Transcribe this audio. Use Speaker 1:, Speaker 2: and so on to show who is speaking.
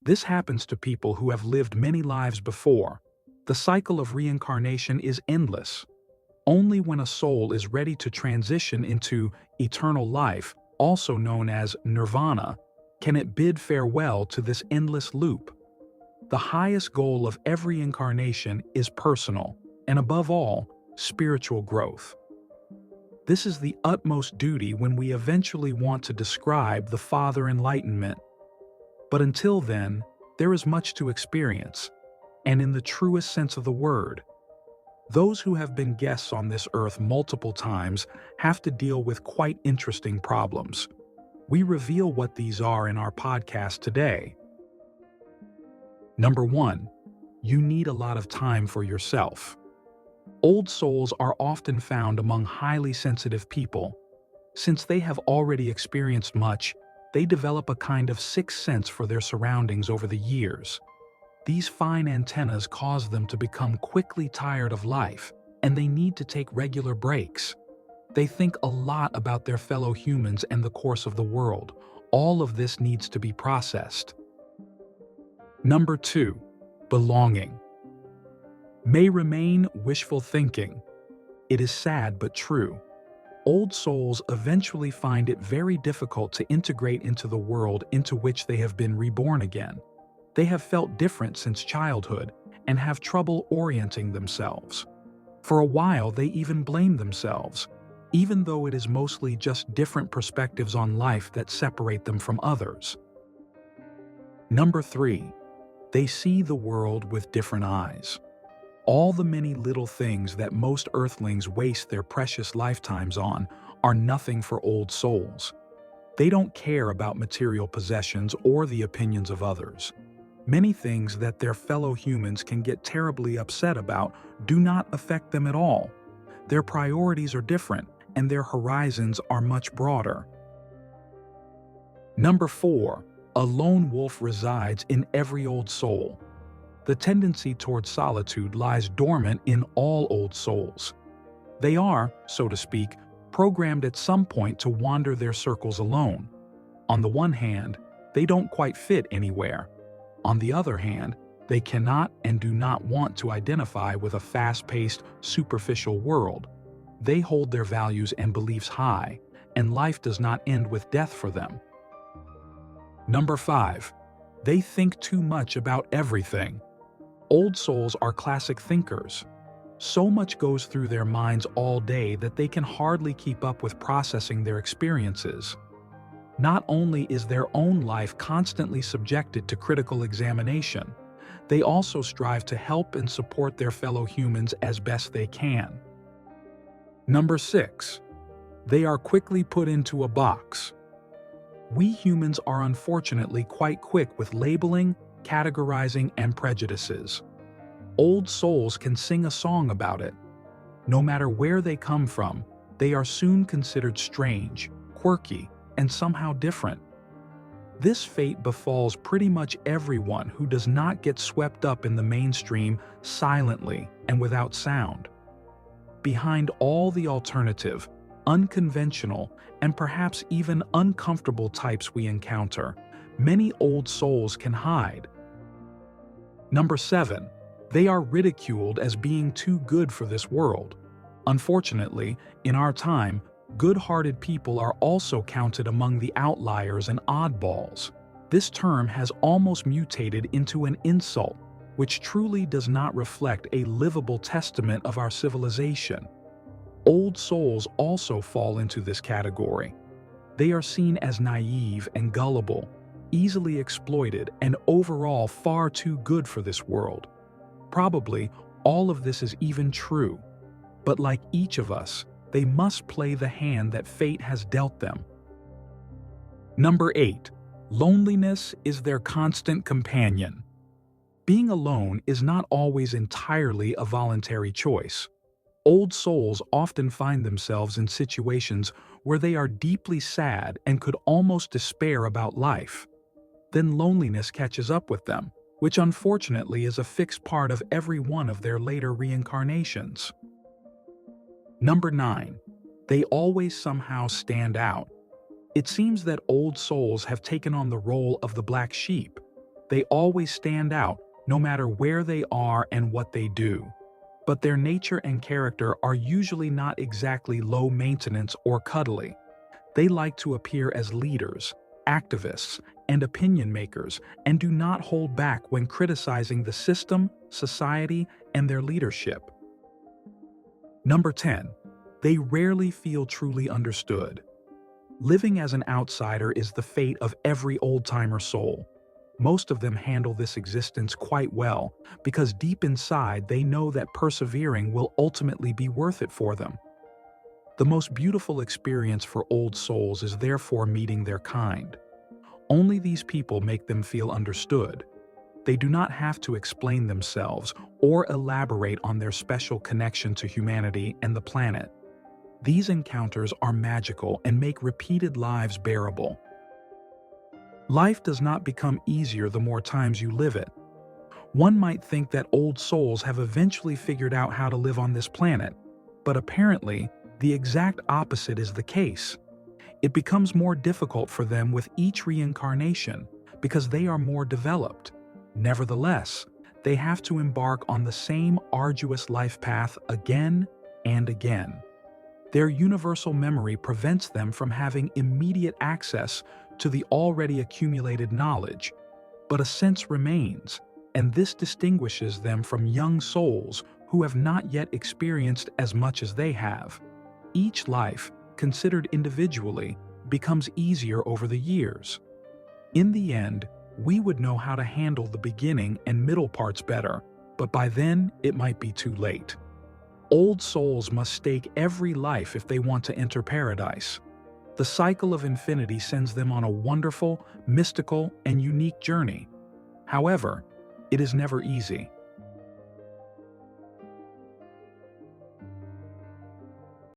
Speaker 1: This happens to people who have lived many lives before. The cycle of reincarnation is endless. Only when a soul is ready to transition into eternal life, also known as Nirvana, can it bid farewell to this endless loop. The highest goal of every incarnation is personal, and above all, spiritual growth. This is the utmost duty when we eventually want to describe the Father enlightenment. But until then, there is much to experience, and in the truest sense of the word. Those who have been guests on this earth multiple times have to deal with quite interesting problems. We reveal what these are in our podcast today. Number 1. You need a lot of time for yourself. Old souls are often found among highly sensitive people. Since they have already experienced much, they develop a kind of sixth sense for their surroundings over the years. These fine antennas cause them to become quickly tired of life, and they need to take regular breaks. They think a lot about their fellow humans and the course of the world. All of this needs to be processed. Number 2. Belonging. May remain wishful thinking. It is sad but true. Old souls eventually find it very difficult to integrate into the world into which they have been reborn again. They have felt different since childhood and have trouble orienting themselves. For a while, they even blame themselves, even though it is mostly just different perspectives on life that separate them from others. Number 3. They see the world with different eyes. All the many little things that most earthlings waste their precious lifetimes on are nothing for old souls. They don't care about material possessions or the opinions of others. Many things that their fellow humans can get terribly upset about do not affect them at all. Their priorities are different, and their horizons are much broader. Number 4. A lone wolf resides in every old soul. The tendency towards solitude lies dormant in all old souls. They are, so to speak, programmed at some point to wander their circles alone. On the one hand, they don't quite fit anywhere. On the other hand, they cannot and do not want to identify with a fast-paced, superficial world. They hold their values and beliefs high, and life does not end with death for them. Number 5. They think too much about everything. Old souls are classic thinkers. So much goes through their minds all day that they can hardly keep up with processing their experiences. Not only is their own life constantly subjected to critical examination, they also strive to help and support their fellow humans as best they can. Number 6. They are quickly put into a box. We humans are unfortunately quite quick with labeling, categorizing, and prejudices. Old souls can sing a song about it. No matter where they come from, they are soon considered strange, quirky, and somehow different. This fate befalls pretty much everyone who does not get swept up in the mainstream silently and without sound. Behind all the alternative, unconventional, and perhaps even uncomfortable types we encounter, many old souls can hide. Number 7. They are ridiculed as being too good for this world. Unfortunately, in our time, good-hearted people are also counted among the outliers and oddballs. This term has almost mutated into an insult, which truly does not reflect a livable testament of our civilization. Old souls also fall into this category. They are seen as naive and gullible, easily exploited, and overall far too good for this world. Probably all of this is even true, but like each of us, they must play the hand that fate has dealt them. Number 8. Loneliness is their constant companion. Being alone is not always entirely a voluntary choice. Old souls often find themselves in situations where they are deeply sad and could almost despair about life. Then loneliness catches up with them, which unfortunately is a fixed part of every one of their later reincarnations. Number 9. They always somehow stand out. It seems that old souls have taken on the role of the black sheep. They always stand out, no matter where they are and what they do. But their nature and character are usually not exactly low maintenance or cuddly. They like to appear as leaders, activists, and opinion makers, and do not hold back when criticizing the system, society, and their leadership. Number 10. They rarely feel truly understood. Living as an outsider is the fate of every old-timer soul. Most of them handle this existence quite well because deep inside they know that persevering will ultimately be worth it for them. The most beautiful experience for old souls is therefore meeting their kind. Only these people make them feel understood. They do not have to explain themselves or elaborate on their special connection to humanity and the planet. These encounters are magical and make repeated lives bearable. Life does not become easier the more times you live it. One might think that old souls have eventually figured out how to live on this planet, but apparently, the exact opposite is the case. It becomes more difficult for them with each reincarnation because they are more developed. Nevertheless, they have to embark on the same arduous life path again and again. Their universal memory prevents them from having immediate access to the already accumulated knowledge, but a sense remains, and this distinguishes them from young souls who have not yet experienced as much as they have. Each life, considered individually, becomes easier over the years. In the end, we would know how to handle the beginning and middle parts better, but by then it might be too late. Old souls must stake every life if they want to enter paradise. The cycle of infinity sends them on a wonderful, mystical, and unique journey. However, it is never easy.